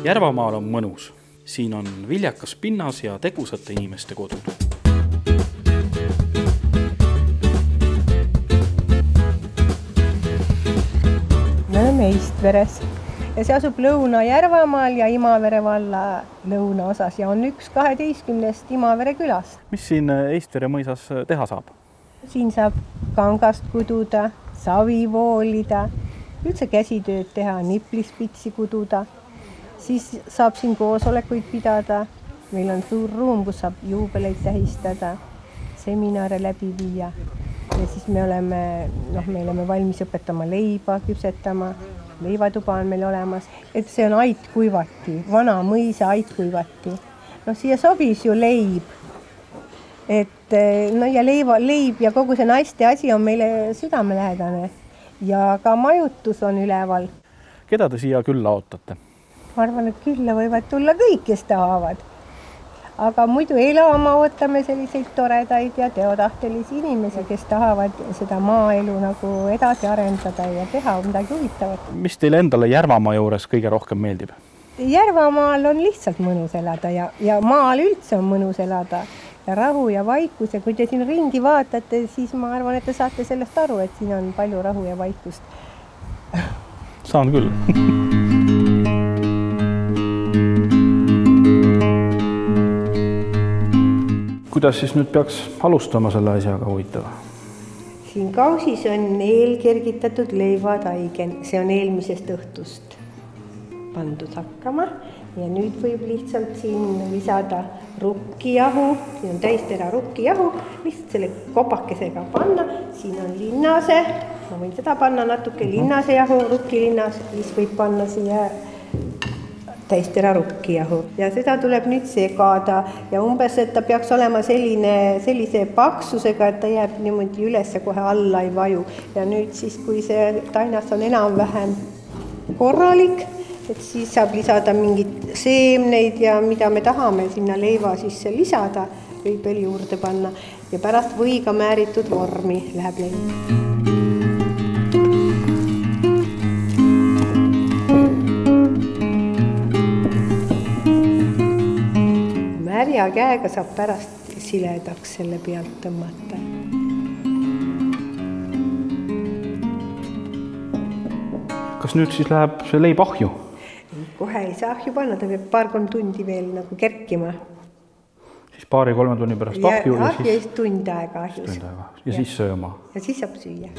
Järvamaal on mõnus. Siin on viljakas pinnas ja tegusate inimeste kodud. Me oleme Eistveres ja see asub Lõuna-Järvamaal ja Imavere valla lõunaosas ja on üks 12 Imavere külast. Mis siin Eistvere mõisas teha saab? Siin saab kangast kududa, savi voolida, üldse käsitööd teha, niplispitsi kududa. Siis saab siin koosolekuid pidada. Meil on suur ruum, kus saab juubeleid tähistada, seminare läbi viia. Ja siis me oleme valmis õpetama leiba, küpsetama. Leivatuba on meil olemas. Et see on Aitkuivati, vana mõisa Aitkuivati. Siia sobis ju leib. Ja leib ja kogu see naiste asi on meile südamelähedane. Ja ka majutus on üleval. Keda te siia külla ootate? Ma arvan, et külla võivad tulla kõik, kes tahavad. Aga muidu elama ootame selliseid toredaid ja teotahtelisi inimesi, kes tahavad seda maaelu nagu edasi arendada ja teha midagi huvitavat. Mis teile endale Järvamaa juures kõige rohkem meeldib? Järvamaal on lihtsalt mõnus elada ja maal üldse on mõnus elada. Ja rahu ja vaikus ja kui te siin ringi vaatate, siis ma arvan, et te saate sellest aru, et siin on palju rahu ja vaikust. Saan küll. Kuidas siis nüüd peaks alustama selle asjaga huvitava? Siin kausis on eelkergitatud leivataigen. See on eelmisest õhtust pandud hakkama. Ja nüüd võib lihtsalt siin lisada rukkijahu, siin on täistera rukkijahu, lihtsalt selle kopakesega panna, siin on linnase, ma võin seda panna natuke linnasejahu, rukkilinnas, siis võib panna siia täistera rukkijahu ja seda tuleb nüüd segada ja umbes, et ta peaks olema sellise paksusega, et ta jääb niimoodi üles ja kohe alla ei vaju ja nüüd siis, kui see tainas on enam-vähem korralik, et siis saab lisada mingid seemneid ja mida me tahame sinna leiva sisse lisada, võib veel juurde panna ja pärast võiga määritud vormi läheb leib. Märja käega saab pärast siledaks selle pealt tõmmata. Kas nüüd siis läheb see leib ahju? Kohe ei saa ahju panna, ta peab 2-3 tundi veel nagu kerkima. Siis 2-3 tunni pärast ahju ja siis tund aega ahjus. Ja siis sööma. Ja siis saab süüa.